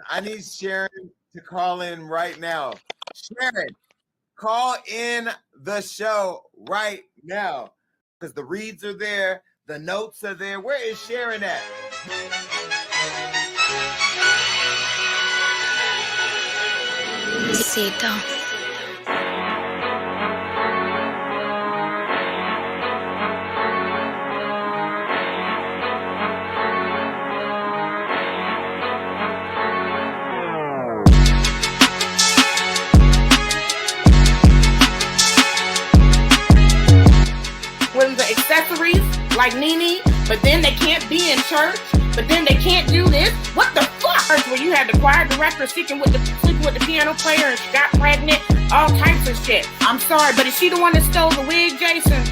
I need Sharyn to call in right now. Sharyn, call in the show right now because the reads are there, the notes are there. Where is Sharyn at? Cito. When the accessories like Nene, but then they can't be in church, but then they can't do this. What the fuck? Where you had the choir director sleeping with the piano player and she got pregnant, all types of shit. I'm sorry, but is she the one that stole the wig, Jason?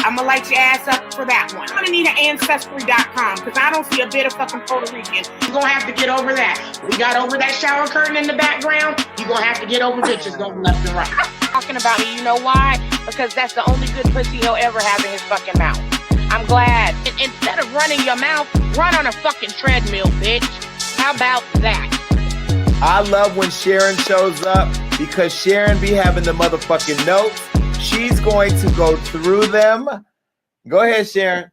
I'm gonna light your ass up for that one. I'm gonna need an ancestry.com because I don't see a bit of fucking Puerto Rican. You're gonna have to get over that. We got over that shower curtain in the background. You're gonna have to get over bitches going left and right. Talking about me, you know why? Because that's the only good pussy he'll ever have in his fucking mouth. I'm glad. Instead of running your mouth, run on a fucking treadmill, bitch. How about that? I love when Sharyn shows up because Sharyn be having the motherfucking notes. She's going to go through them. Go ahead, Sharyn.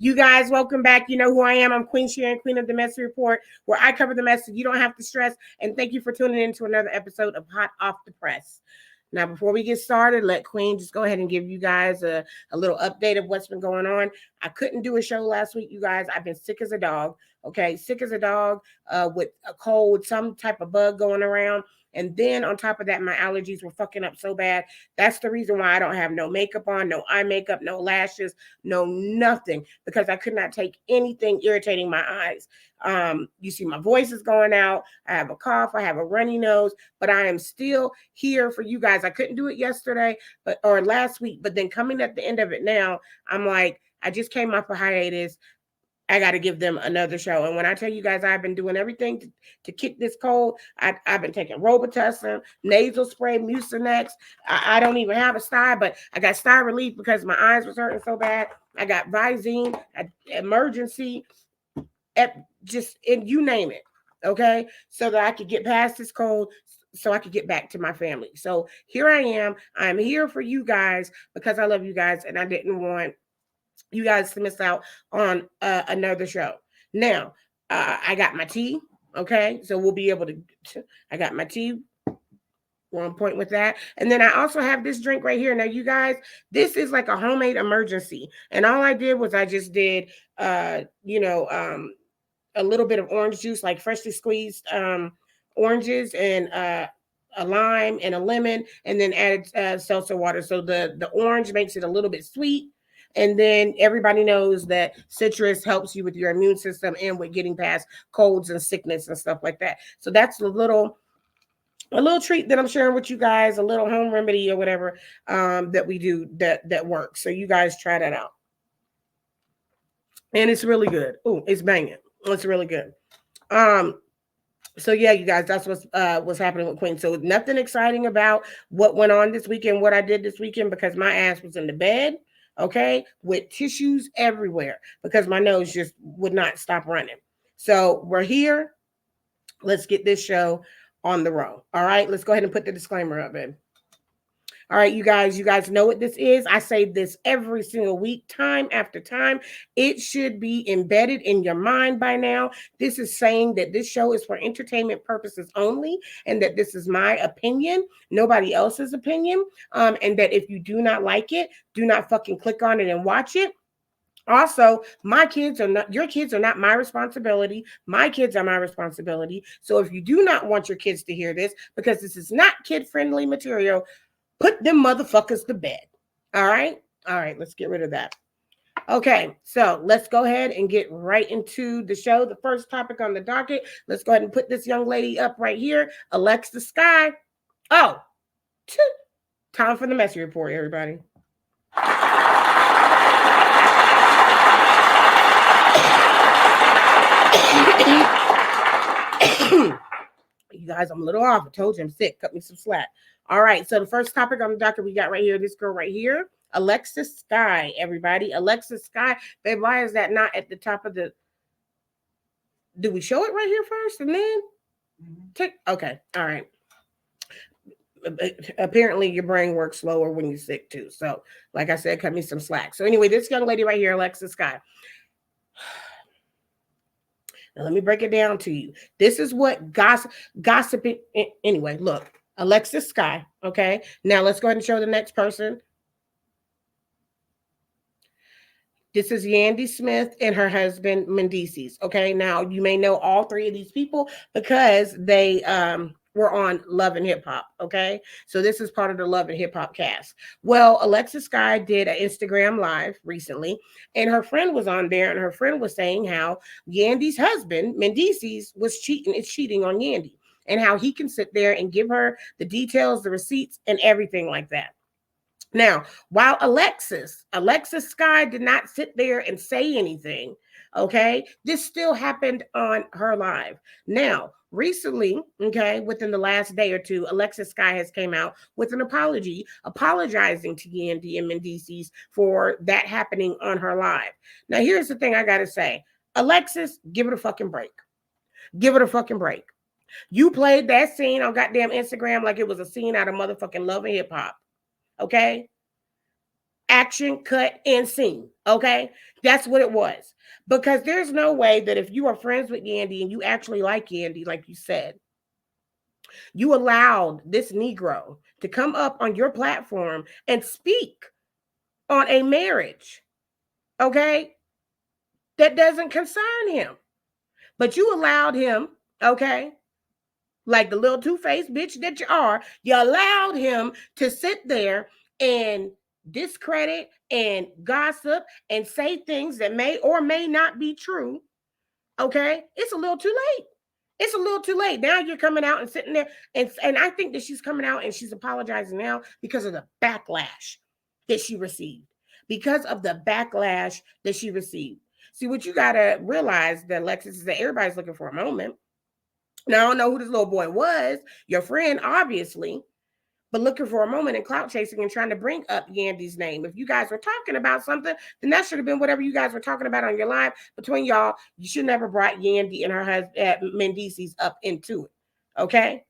You guys, welcome back. You know who I am. I'm Queen Sharyn, Queen of the Messy Report, where I cover the mess so you don't have to stress. And thank you for tuning in to another episode of Hot Off the Press. Now, before we get started, let Queen just go ahead and give you guys a little update of what's been going on. I couldn't do a show last week, you guys. I've been sick as a dog, okay? Sick as a dog with a cold, some type of bug going around. And then on top of that, my allergies were fucking up so bad. That's the reason why I don't have no makeup on, no eye makeup, no lashes, no nothing, because I could not take anything irritating my eyes. You see my voice is going out. I have a cough. I have a runny nose, but I am still here for you guys. I couldn't do it yesterday or last week, but then coming at the end of it now, I'm like, I just came off a hiatus. I got to give them another show. And when I tell you guys, I've been doing everything to kick this cold. I've been taking Robitussin, nasal spray, Mucinex. I don't even have a Stye, but I got Stye relief because my eyes was hurting so bad. I got Visine, emergency, you name it. Okay. So that I could get past this cold, so I could get back to my family. So here I am. I'm here for you guys because I love you guys. And I didn't want you guys to miss out on another show. Now, I got my tea. Okay. So we'll be able to, I got my tea. We're on point with that. And then I also have this drink right here. Now, you guys, this is like a homemade emergency. And all I did was I just did, a little bit of orange juice, like freshly squeezed oranges and a lime and a lemon, and then added seltzer water. So the orange makes it a little bit sweet. And then everybody knows that citrus helps you with your immune system and with getting past colds and sickness and stuff like that. So that's a little treat that I'm sharing with you guys, a little home remedy or whatever that we do that works. So you guys try that out. And it's really good. Oh, it's banging. It's really good. So yeah, you guys, that's what's happening with Queen. So nothing exciting about what went on this weekend, what I did this weekend, because my ass was in the bed. Okay, with tissues everywhere because my nose just would not stop running. So we're here. Let's get this show on the road. All right, let's go ahead and put the disclaimer up, babe. All right, you guys know what this is. I say this every single week, time after time. It should be embedded in your mind by now. This is saying that this show is for entertainment purposes only, and that this is my opinion, nobody else's opinion, and that if you do not like it, do not fucking click on it and watch it. Also, your kids are not my responsibility. My kids are my responsibility. So if you do not want your kids to hear this, because this is not kid-friendly material, put them motherfuckers to bed. All right? All right, let's get rid of that. Okay, so let's go ahead and get right into the show. The first topic on the docket, let's go ahead and put this young lady up right here, Alexis Skyy. Oh, time for the Messy Report, everybody. you guys, I'm a little off. I told you I'm sick. Cut me some slack. All right. So the first topic on the docket we got right here, this girl right here, Alexis Skyy, everybody. Alexis Skyy. Babe, why is that not at the top of the... Do we show it right here first and then? Okay. All right. Apparently your brain works slower when you're sick too. So like I said, cut me some slack. So anyway, this young lady right here, Alexis Skyy. Now let me break it down to you. This is what gossiping. Anyway, look, Alexis Skyy. Okay. Now let's go ahead and show the next person. This is Yandy Smith and her husband, Mendices. Okay. Now you may know all three of these people because they were on Love and Hip Hop. Okay. So this is part of the Love and Hip Hop cast. Well, Alexis Skyy did an Instagram live recently, and her friend was on there, and her friend was saying how Yandy's husband, Mendices, is cheating on Yandy, and how he can sit there and give her the details, the receipts, and everything like that. Now, while Alexis Skyy did not sit there and say anything, okay, this still happened on her live. Now, recently, okay, within the last day or two, Alexis Skyy has came out with an apology, apologizing to Yandy and Mendices for that happening on her live. Now, here's the thing I got to say. Alexis, give it a fucking break. Give it a fucking break. You played that scene on goddamn Instagram like it was a scene out of motherfucking Love and Hip Hop. Okay? Action, cut, and scene. Okay? That's what it was. Because there's no way that if you are friends with Yandy and you actually like Yandy, like you said, you allowed this Negro to come up on your platform and speak on a marriage, okay, that doesn't concern him. But you allowed him, okay, like the little two-faced bitch that you are, you allowed him to sit there and discredit and gossip and say things that may or may not be true. Okay, it's a little too late. It's a little too late. Now you're coming out and sitting there, and I think that she's coming out and she's apologizing now because of the backlash that she received. Because of the backlash that she received. See, what you gotta realize, that Alexis, is that everybody's looking for a moment. Now, I don't know who this little boy was, your friend, obviously, but looking for a moment and clout chasing and trying to bring up Yandy's name. If you guys were talking about something, then that should have been whatever you guys were talking about on your live between y'all. You should never brought Yandy and her husband, Mendices, up into it. Okay?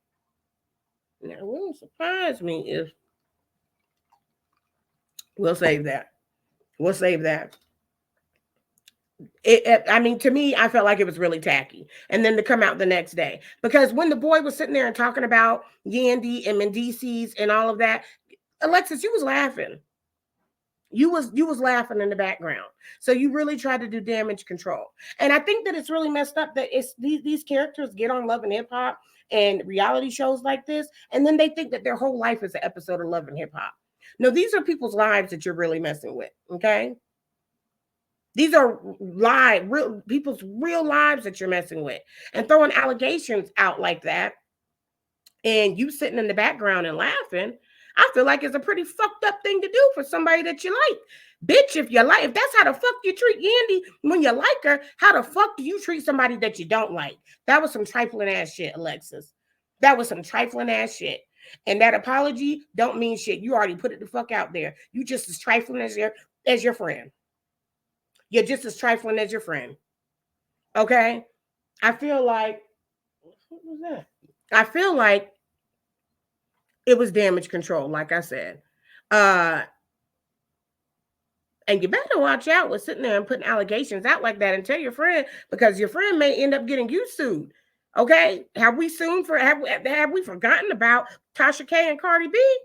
Now, it wouldn't surprise me if... We'll save that. We'll save that. I mean, to me, I felt like it was really tacky. And then to come out the next day. Because when the boy was sitting there and talking about Yandy and Mendices and all of that, Alexis, you was laughing. You was laughing in the background. So you really tried to do damage control. And I think that it's really messed up that it's these characters get on Love and Hip Hop and reality shows like this, and then they think that their whole life is an episode of Love and Hip Hop. No, these are people's lives that you're really messing with, okay? These are people's real lives that you're messing with, and throwing allegations out like that, and you sitting in the background and laughing. I feel like it's a pretty fucked up thing to do for somebody that you like. Bitch, if that's how the fuck you treat Yandy when you like her, how the fuck do you treat somebody that you don't like? That was some trifling ass shit, Alexis. That was some trifling ass shit. And that apology don't mean shit. You already put it the fuck out there. You just as trifling as your friend. You're just as trifling as your friend. Okay? I feel like... What was that? I feel like it was damage control, like I said. And you better watch out with sitting there and putting allegations out like that and tell your friend, because your friend may end up getting you sued. Okay? Have we forgotten about Tasha K and Cardi B?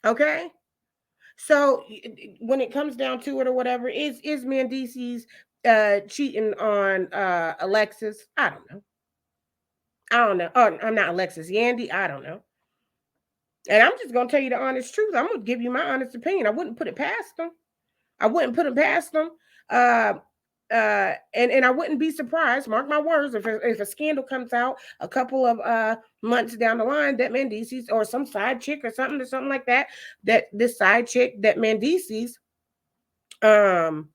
Okay? So when it comes down to it or whatever, is Mendices cheating on Alexis? I don't know. Oh, I'm not Alexis. Yandy? I don't know. And I'm just going to tell you the honest truth. I'm going to give you my honest opinion. I wouldn't put it past them. I wouldn't put it past them. And I wouldn't be surprised, mark my words, if a scandal comes out a couple of months down the line that Mendices or some side chick or something like that this side chick that Mendices has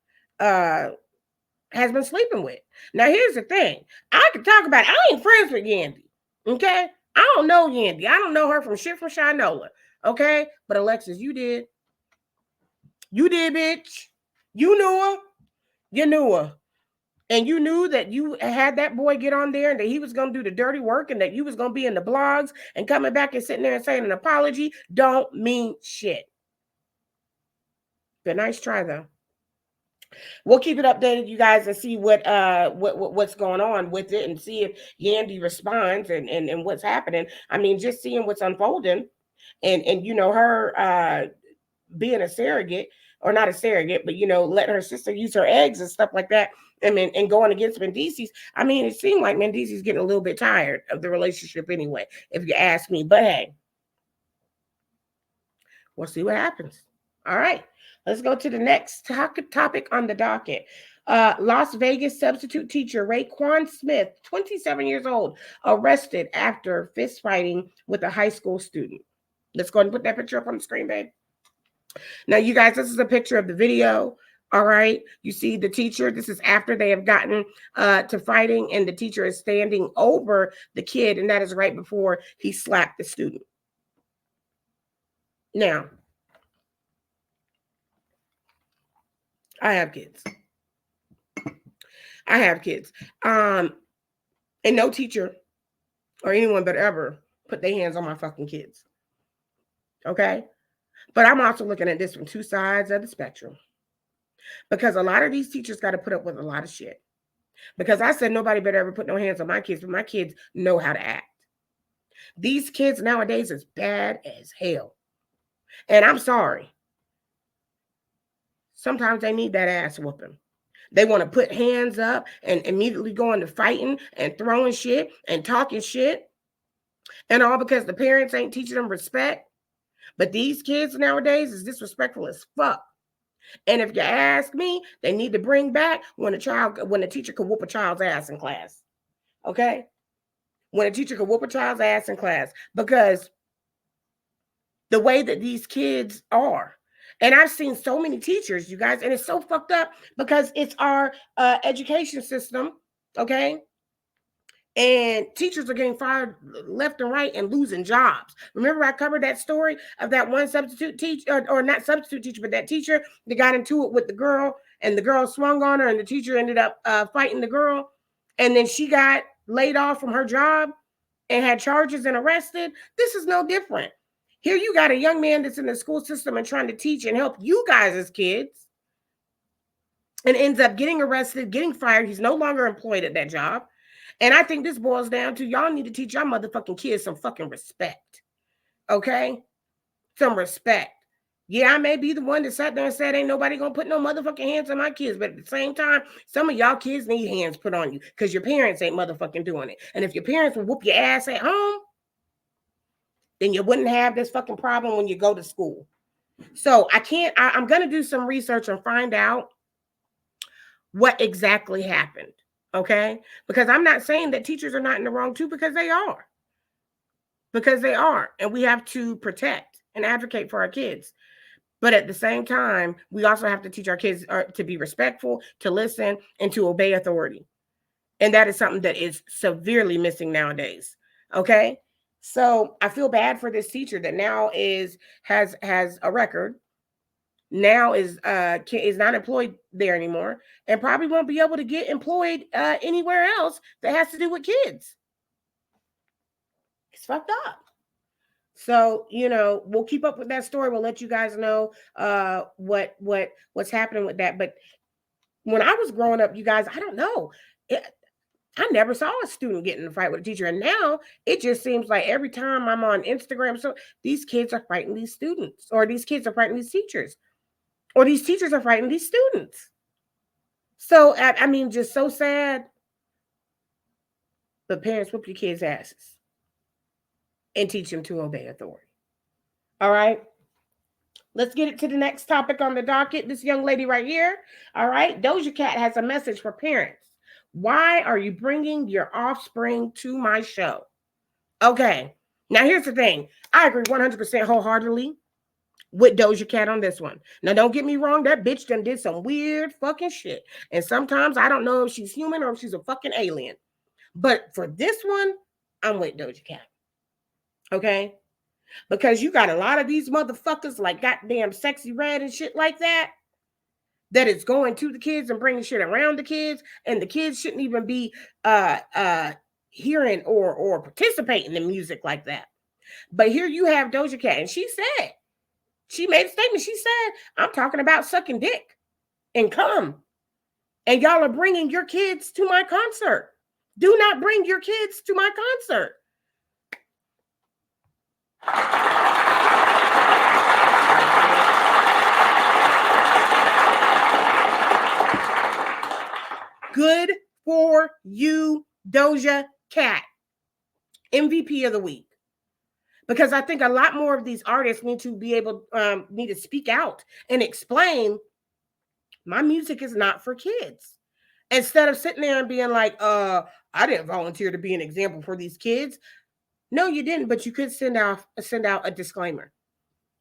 been sleeping with. Now, here's the thing. I can talk about it. I ain't friends with Yandy. Okay? I don't know Yandy. I don't know her from shit from Shinola. Okay? But Alexis, you did. You did, bitch. You knew her. You knew her. And you knew that you had that boy get on there and that he was going to do the dirty work and that you was going to be in the blogs and coming back and sitting there and saying an apology don't mean shit. But nice try, though. We'll keep it updated, you guys, and see what's going on with it and see if Yandy responds and what's happening. I mean, just seeing what's unfolding and you know, her being a surrogate, or not a surrogate, but, you know, letting her sister use her eggs and stuff like that. I mean, and going against Mendeecees. I mean, it seemed like Mendeecees getting a little bit tired of the relationship anyway, if you ask me. But hey, we'll see what happens. All right, let's go to the next topic on the docket. Las Vegas substitute teacher Raekwon Smith, 27 years old, arrested after fist fighting with a high school student. Let's go ahead and put that picture up on the screen, babe. Now, you guys, this is a picture of the video. All right. You see the teacher. This is after they have gotten to fighting, and the teacher is standing over the kid, and that is right before he slapped the student. Now, I have kids. I have kids. And no teacher or anyone but ever put their hands on my fucking kids. Okay? But I'm also looking at this from two sides of the spectrum. Because a lot of these teachers got to put up with a lot of shit. Because I said nobody better ever put no hands on my kids, but my kids know how to act. These kids nowadays is bad as hell. And I'm sorry. Sometimes they need that ass whooping. They want to put hands up and immediately go into fighting and throwing shit and talking shit. And all because the parents ain't teaching them respect. But these kids nowadays is disrespectful as fuck. And if you ask me, they need to bring back when a teacher can whoop a child's ass in class. Okay? When a teacher can whoop a child's ass in class. Because the way that these kids are. And I've seen so many teachers, you guys, and it's so fucked up because it's our education system, okay? And teachers are getting fired left and right and losing jobs. Remember I covered that story of that one substitute teacher, or not substitute teacher, but that teacher that got into it with the girl, and the girl swung on her, and the teacher ended up fighting the girl. And then she got laid off from her job and had charges and arrested. This is no different. Here you got a young man that's in the school system and trying to teach and help you guys as kids, and ends up getting arrested, getting fired. He's no longer employed at that job. And I think this boils down to y'all need to teach y'all motherfucking kids some fucking respect. Okay? Some respect. Yeah, I may be the one that sat there and said, ain't nobody gonna put no motherfucking hands on my kids. But at the same time, some of y'all kids need hands put on you because your parents ain't motherfucking doing it. And if your parents would whoop your ass at home, then you wouldn't have this fucking problem when you go to school. So I'm going to do some research and find out what exactly happened. Okay? Because I'm not saying that teachers are not in the wrong too, because they are. Because they are. And we have to protect and advocate for our kids. But at the same time, we also have to teach our kids to be respectful, to listen, and to obey authority. And that is something that is severely missing nowadays. Okay? So I feel bad for this teacher that now has a record, now is not employed there anymore, and probably won't be able to get employed anywhere else that has to do with kids. It's fucked up. So, you know, we'll keep up with that story. We'll let you guys know what's happening with that. But when I was growing up, you guys, I don't know. I never saw a student get in a fight with a teacher. And now it just seems like every time I'm on Instagram, so these kids are fighting these students, or these kids are fighting these teachers, or these teachers are fighting these students. So, I mean, just so sad. But parents, whoop your kids' asses and teach them to obey authority. All right. Let's get it to the next topic on the docket. This young lady right here. All right. Doja Cat has a message for parents. Why are you bringing your offspring to my show? Okay. Now, here's the thing. I agree 100% wholeheartedly with Doja Cat on this one. Now, don't get me wrong. That bitch done did some weird fucking shit. And sometimes I don't know if she's human or if she's a fucking alien. But for this one, I'm with Doja Cat. Okay? Because you got a lot of these motherfuckers like goddamn Sexy Red and shit like that is going to the kids and bringing shit around the kids, and the kids shouldn't even be hearing or participating in music like that. But here you have Doja Cat, and she made a statement. She said, I'm talking about sucking dick and cum, and y'all are bringing your kids to my concert. Do not bring your kids to my concert. Good for you, Doja Cat. MVP of the week. Because I think a lot more of these artists need to speak out and explain, my music is not for kids. Instead of sitting there and being like, I didn't volunteer to be an example for these kids. No, you didn't, but you could send out a disclaimer.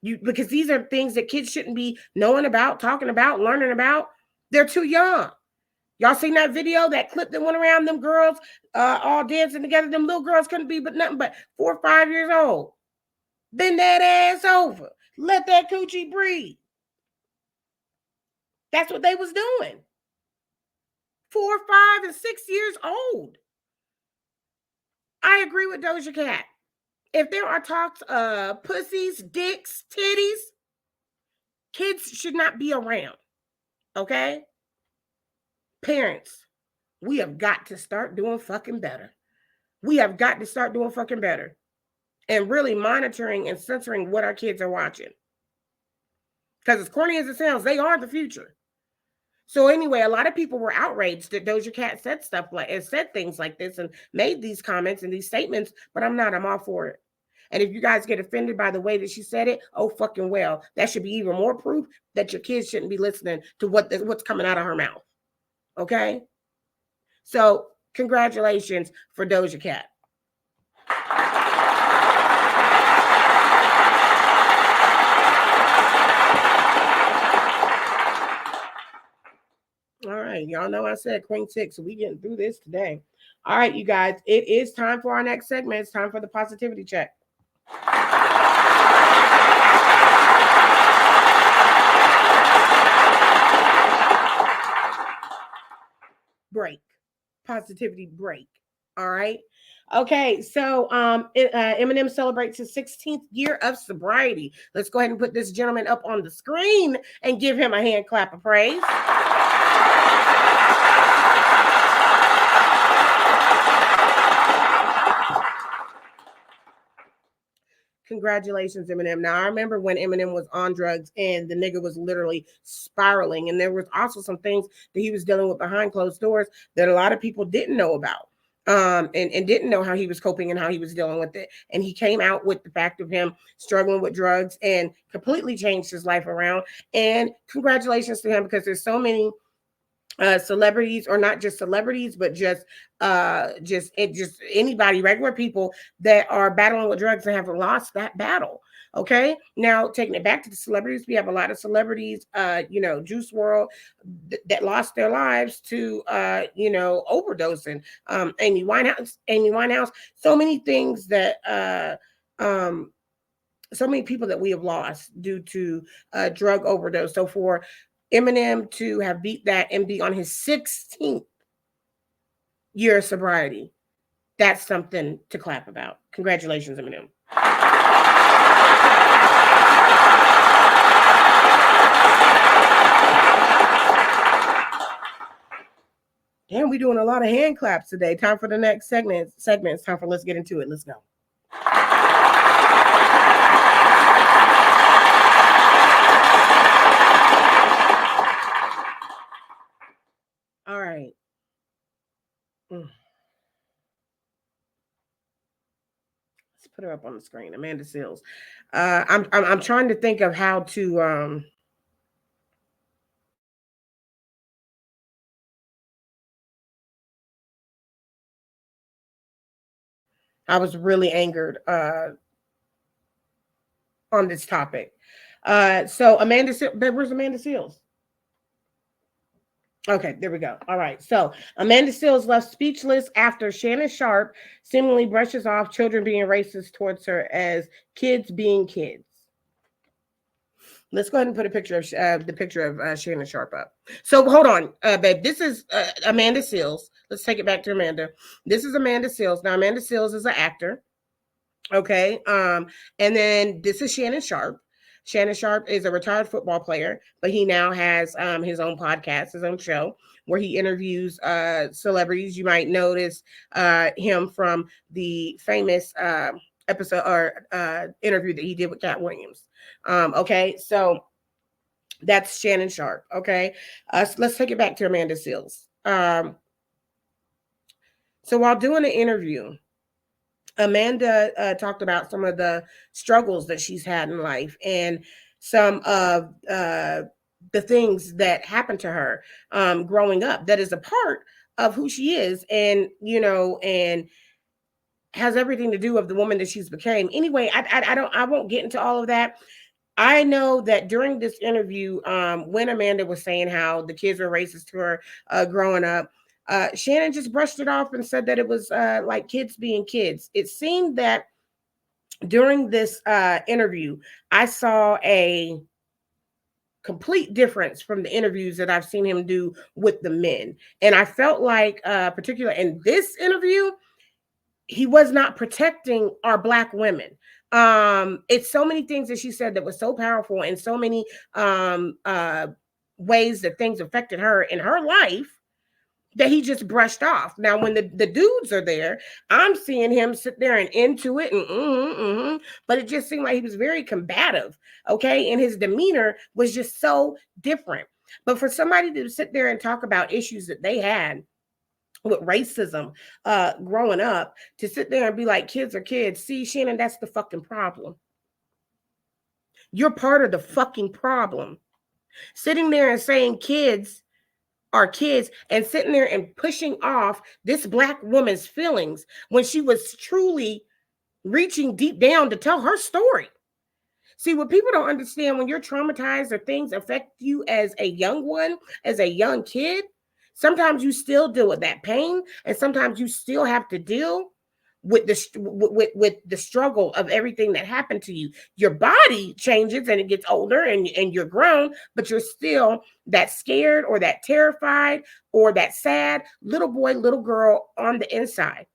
Because these are things that kids shouldn't be knowing about, talking about, learning about. They're too young. Y'all seen that video, that clip that went around, them girls all dancing together? Them little girls couldn't be but nothing but 4 or 5 years old. Bend that ass over. Let that coochie breathe. That's what they was doing. 4, 5, and 6 years old. I agree with Doja Cat. If there are talks of pussies, dicks, titties, kids should not be around. Okay? Parents, we have got to start doing fucking better. We have got to start doing fucking better. And really monitoring and censoring what our kids are watching. Because as corny as it sounds, they are the future. So anyway, a lot of people were outraged that Doja Cat said things like this and made these comments and these statements, but I'm not. I'm all for it. And if you guys get offended by the way that she said it, oh fucking well. That should be even more proof that your kids shouldn't be listening to what's coming out of her mouth. Okay? So congratulations for Doja Cat. All right, y'all know I said Queen 6, so we getting through this today. All right, you guys, it is time for our next segment. It's time for the positivity check. Break. Positivity break. All right. Okay, so Eminem celebrates his 16th year of sobriety. Let's go ahead and put this gentleman up on the screen and give him a hand clap of praise. Congratulations, Eminem. Now, I remember when Eminem was on drugs and the nigga was literally spiraling. And there was also some things that he was dealing with behind closed doors that a lot of people didn't know about. And didn't know how he was coping and how he was dealing with it. And he came out with the fact of him struggling with drugs and completely changed his life around. And congratulations to him, because there's so many celebrities, or not just celebrities, but just anybody, regular people that are battling with drugs and have lost that battle. Okay, now taking it back to the celebrities, we have a lot of celebrities, Juice WRLD, that lost their lives to overdosing. Amy Winehouse, so many things that so many people that we have lost due to drug overdose. So for Eminem to have beat that and be on his 16th year of sobriety, that's something to clap about. Congratulations, Eminem. Damn, we're doing a lot of hand claps today. Time for the next segment. It's time for Let's Get Into It. Let's go. All right. Let's put her up on the screen. Amanda Seales. I'm trying to think of how to I was really angered on this topic. So Amanda, where's Amanda Seales? Okay, there we go. All right. So Amanda Seales left speechless after Shannon Sharpe seemingly brushes off children being racist towards her as kids being kids. Let's go ahead and put a picture of the picture of Shannon Sharpe up. So hold on, babe. This is Amanda Seales. Let's take it back to Amanda. This is Amanda Seales. Now Amanda Seales is an actor. Okay. And then this is Shannon Sharpe. Shannon Sharpe is a retired football player, but he now has his own podcast, his own show, where he interviews celebrities. You might notice him from the famous episode or interview that he did with Cat Williams. Okay, so that's Shannon Sharpe. Okay, so let's take it back to Amanda Seales. So while doing the interview, Amanda talked about some of the struggles that she's had in life and some of the things that happened to her growing up that is a part of who she is, and and has everything to do with the woman that she's became. Anyway, I won't get into all of that. I know that during this interview, when Amanda was saying how the kids were racist to her growing up, Shannon just brushed it off and said that it was like kids being kids. It seemed that during this interview, I saw a complete difference from the interviews that I've seen him do with the men. And I felt like, particularly in this interview, he was not protecting our Black women. It's so many things that she said that was so powerful, and so many ways that things affected her in her life that he just brushed off. Now, when the dudes are there, I'm seeing him sit there and into it, and but it just seemed like he was very combative, okay? And his demeanor was just so different. But for somebody to sit there and talk about issues that they had with racism growing up, to sit there and be like, kids are kids. See, Shannon, that's the fucking problem. You're part of the fucking problem. Sitting there and saying kids are kids, and sitting there and pushing off this Black woman's feelings when she was truly reaching deep down to tell her story. See, what people don't understand, when you're traumatized or things affect you as a young one, as a young kid, sometimes you still deal with that pain, and sometimes you still have to deal with the struggle of everything that happened to you. Your body changes and it gets older, and you're grown, but you're still that scared or that terrified or that sad little boy, little girl on the inside.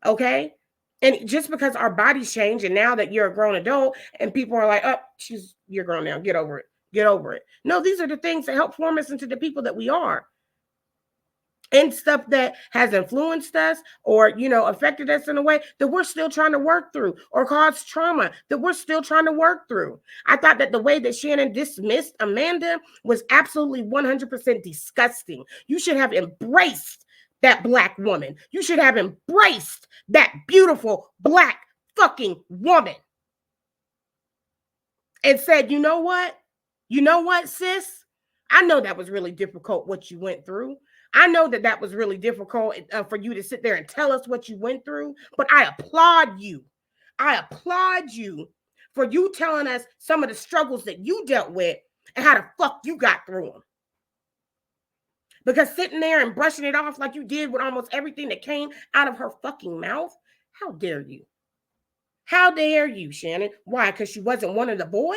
Okay? And just because our bodies change, and now that you're a grown adult and people are like, oh, you're grown now, get over it. Get over it. No, these are the things that help form us into the people that we are. And stuff that has influenced us or, affected us in a way that we're still trying to work through, or caused trauma that we're still trying to work through. I thought that the way that Shannon dismissed Amanda was absolutely 100% disgusting. You should have embraced that Black woman. You should have embraced that beautiful Black fucking woman and said, you know what? You know what, sis? I know that was really difficult what you went through. I know that that was really difficult for you to sit there and tell us what you went through, but I applaud you. I applaud you for you telling us some of the struggles that you dealt with and how the fuck you got through them. Because sitting there and brushing it off like you did with almost everything that came out of her fucking mouth, how dare you? How dare you, Shannon? Why? Because she wasn't one of the boys?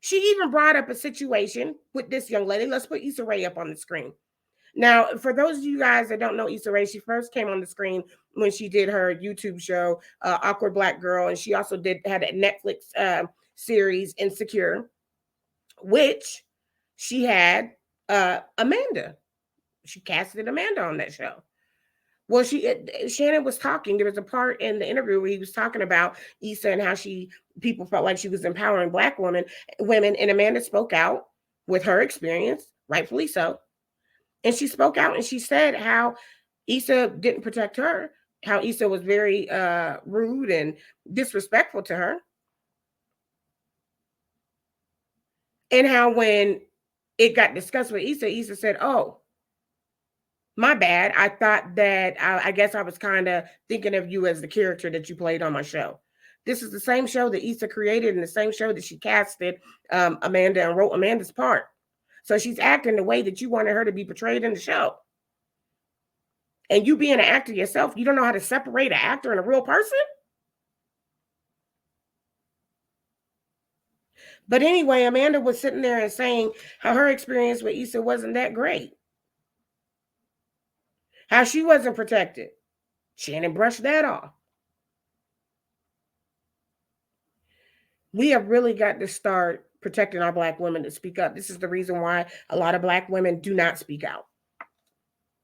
She even brought up a situation with this young lady. Let's put Issa Rae up on the screen. Now, for those of you guys that don't know Issa Rae, she first came on the screen when she did her YouTube show, Awkward Black Girl, and she also had a Netflix series, Insecure, which she had Amanda. She casted Amanda on that show. Well, Shannon was talking. There was a part in the interview where he was talking about Issa and how people felt like she was empowering Black women, and Amanda spoke out with her experience, rightfully so. And she spoke out and she said how Issa didn't protect her, how Issa was very rude and disrespectful to her. And how when it got discussed with Issa said, oh, my bad. I thought that, I guess I was kind of thinking of you as the character that you played on my show. This is the same show that Issa created and the same show that she casted Amanda and wrote Amanda's part. So she's acting the way that you wanted her to be portrayed in the show. And you being an actor yourself, you don't know how to separate an actor and a real person? But anyway, Amanda was sitting there and saying how her experience with Issa wasn't that great. How she wasn't protected. Shannon brushed that off. We have really got to start protecting our Black women to speak up. This is the reason why a lot of Black women do not speak out.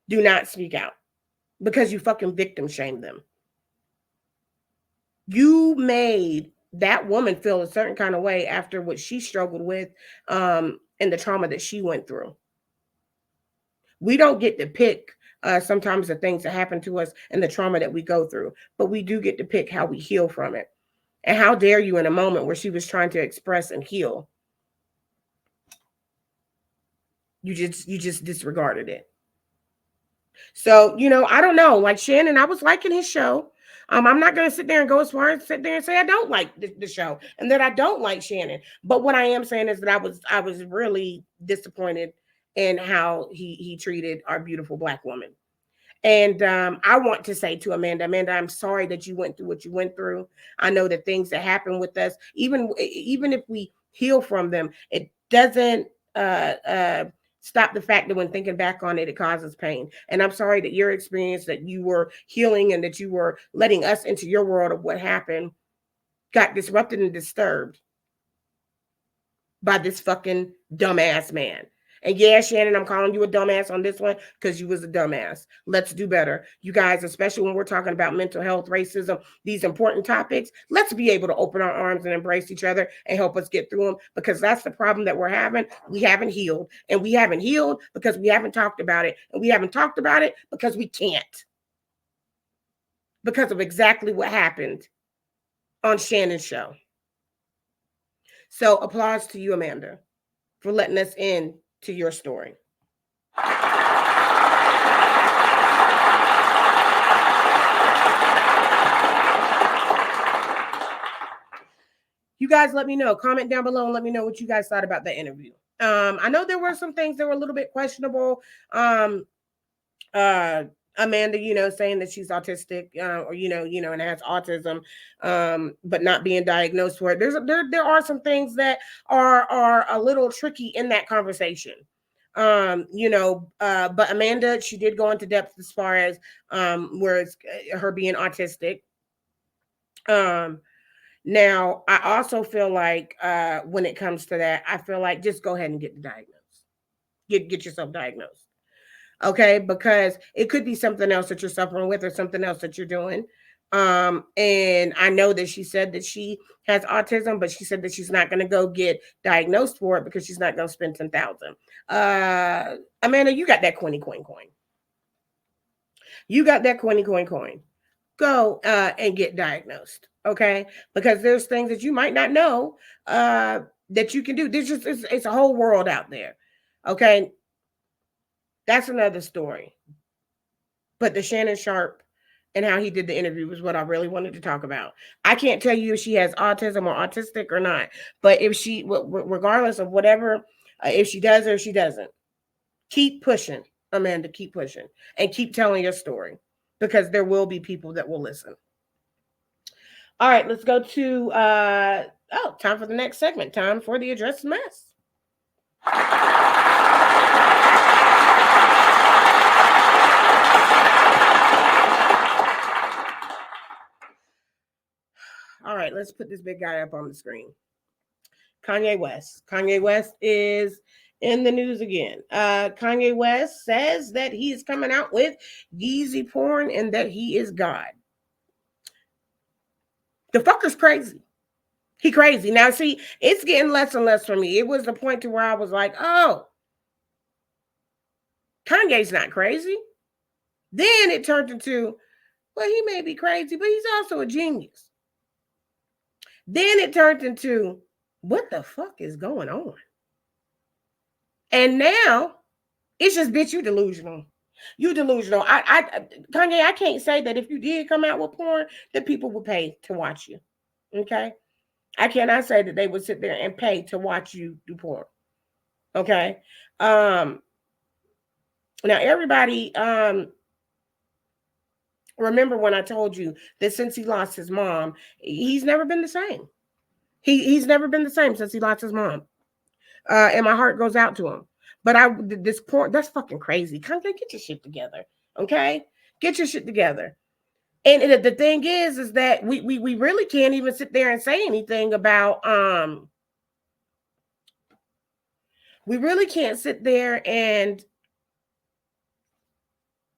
Do not speak out. Because you fucking victim shame them. You made that woman feel a certain kind of way after what she struggled with and the trauma that she went through. We don't get to pick sometimes the things that happen to us and the trauma that we go through, but we do get to pick how we heal from it. And how dare you in a moment where she was trying to express and heal, you just disregarded it. So, I don't know. Like Shannon, I was liking his show. I'm not going to sit there and go as far as sit there and say I don't like the show and that I don't like Shannon. But what I am saying is that I was really disappointed in how he treated our beautiful Black woman. And I want to say to Amanda, I'm sorry that you went through what you went through. I know that things that happen with us, even if we heal from them, it doesn't stop the fact that when thinking back on it, it causes pain. And I'm sorry that your experience that you were healing and that you were letting us into your world of what happened got disrupted and disturbed by this fucking dumbass man. And yeah, Shannon, I'm calling you a dumbass on this one because you was a dumbass. Let's do better. You guys, especially when we're talking about mental health, racism, these important topics, let's be able to open our arms and embrace each other and help us get through them, because that's the problem that we're having. We haven't healed. And we haven't healed because we haven't talked about it. And we haven't talked about it because we can't. Because of exactly what happened on Shannon's show. So applause to you, Amanda, for letting us in to your story. You guys let me know. Comment down below and let me know what you guys thought about the interview. I know there were some things that were a little bit questionable. Amanda, saying that she's autistic, or and has autism, but not being diagnosed for it. There are some things that are a little tricky in that conversation. But Amanda, she did go into depth as far as where it's her being autistic. Now I also feel like when it comes to that, I feel like just go ahead and get diagnosed. Get yourself diagnosed. Okay, because it could be something else that you're suffering with or something else that you're doing. And I know that she said that she has autism, but she said that she's not going to go get diagnosed for it because she's not going to spend $10,000. Amanda, you got that coin. You got that coin. Go and get diagnosed, okay? Because there's things that you might not know that you can do. It's a whole world out there, okay? That's another story. But the Shannon Sharpe and how he did the interview was what I really wanted to talk about. I can't tell you if she has autism or autistic or not, but if she, regardless of whatever, if she does or if she doesn't, keep pushing, Amanda, keep pushing and keep telling your story, because there will be people that will listen. All right, let's go to, time for the next segment. Time for the Address Mess. All right, let's put this big guy up on the screen. Kanye West. Kanye West is in the news again. Kanye West says that he is coming out with Yeezy porn and that he is God. The fucker's crazy. He crazy. Now, see, it's getting less and less for me. It was the point to where I was like, oh, Kanye's not crazy. Then it turned into, well, he may be crazy, but he's also a genius. Then it turned into, what the fuck is going on? And now it's just, bitch, you delusional. You delusional. Kanye, I can't say that if you did come out with porn, that people would pay to watch you. Okay? I cannot say that they would sit there and pay to watch you do porn. Okay. Now everybody, remember when I told you that since he lost his mom, he's never been the same. He's never been the same since he lost his mom. And my heart goes out to him. But this point, that's fucking crazy. Kanye, get your shit together. Okay? Get your shit together. And the thing is that we really can't even sit there and say anything about we really can't sit there and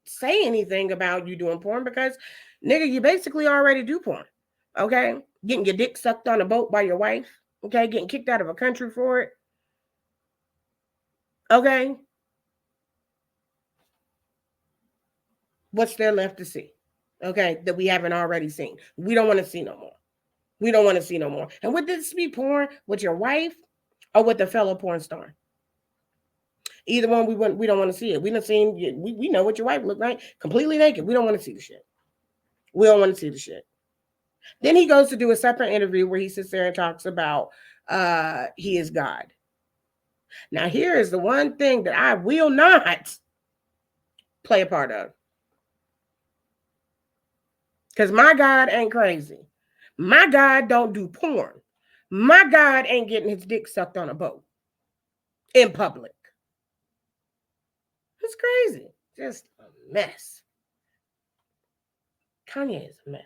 say anything about you doing porn because nigga, you basically already do porn. Okay? Getting your dick sucked on a boat by your wife. Okay, getting kicked out of a country for it. Okay. What's there left to see? Okay, that we haven't already seen. We don't want to see no more. We don't want to see no more. And would this be porn with your wife or with a fellow porn star? Either one, we don't want to see it. We don't see we know what your wife looked like, completely naked. We don't want to see the shit. We don't want to see the shit. Then he goes to do a separate interview where he sits there and talks about he is God. Now, here is the one thing that I will not play a part of. Because my God ain't crazy. My God don't do porn. My God ain't getting his dick sucked on a boat in public. It's crazy. Just a mess. Kanye is a mess.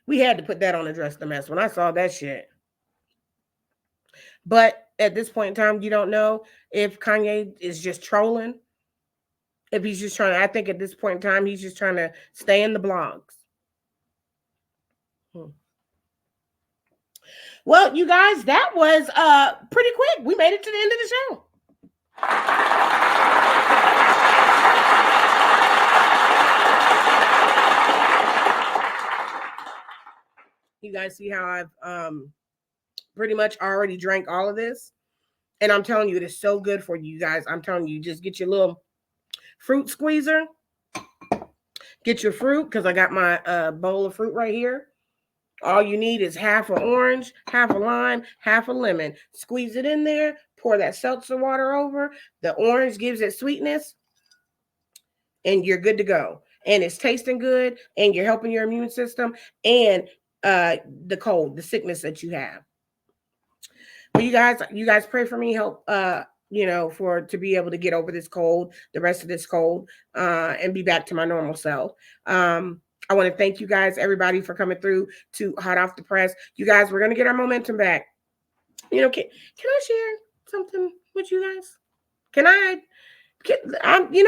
We had to put that on Address the Mess when I saw that shit. But at this point in time, you don't know if Kanye is just trolling. If he's just trying to, I think at this point in time, he's just trying to stay in the blogs. Well, you guys, that was pretty quick. We made it to the end of the show. You guys see how I've pretty much already drank all of this? And I'm telling you, it is so good for you guys. I'm telling you, just get your little fruit squeezer. Get your fruit, because I got my bowl of fruit right here. All you need is half an orange, half a lime, half a lemon. Squeeze it in there. Pour that seltzer water over. The orange gives it sweetness. And you're good to go. And it's tasting good. And you're helping your immune system. And the cold, the sickness that you have. Well, you guys pray for me. Help, to be able to get over this cold, the rest of this cold, and be back to my normal self. I want to thank you guys, everybody, for coming through to Hot Off the Press. You guys, we're going to get our momentum back. Can I share something with you guys? You know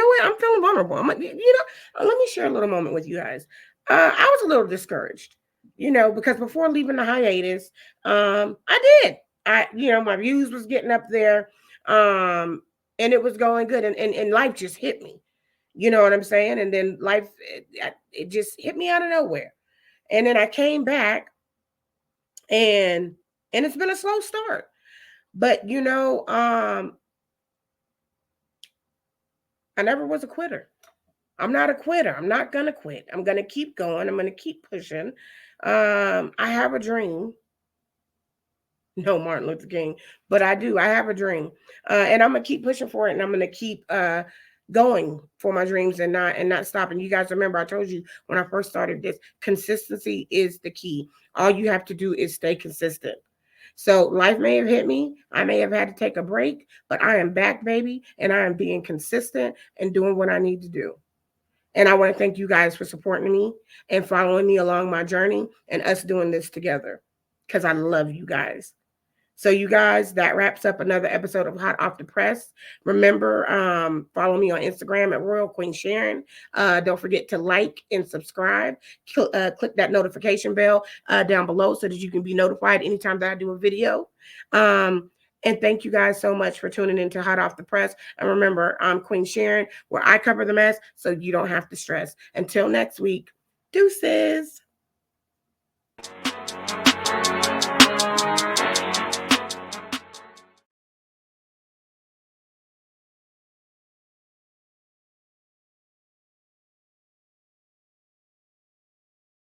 what? I'm feeling vulnerable. Let me share a little moment with you guys. I was a little discouraged, because before leaving the hiatus, I did. My views was getting up there, and it was going good, and life just hit me. You know what I'm saying? And then life, it just hit me out of nowhere. And then I came back, and it's been a slow start. But, I never was a quitter. I'm not a quitter. I'm not going to quit. I'm going to keep going. I'm going to keep pushing. I have a dream. No, Martin Luther King, but I do. I have a dream, and I'm going to keep pushing for it, and I'm going to keep going for my dreams and not stopping. You guys remember I told you when I first started this, consistency is the key. All you have to do is stay consistent. So life may have hit me. I may have had to take a break, but I am back, baby, and I am being consistent and doing what I need to do. And I want to thank you guys for supporting me and following me along my journey and us doing this together, because I love you guys. So you guys, that wraps up another episode of Hot Off the Press. Remember, follow me on Instagram at Royal Queen Sharyn. Don't forget to like and subscribe. Click that notification bell down below so that you can be notified anytime that I do a video. And thank you guys so much for tuning in to Hot Off the Press. And remember, I'm Queen Sharyn, where I cover the mess so you don't have to stress. Until next week, deuces.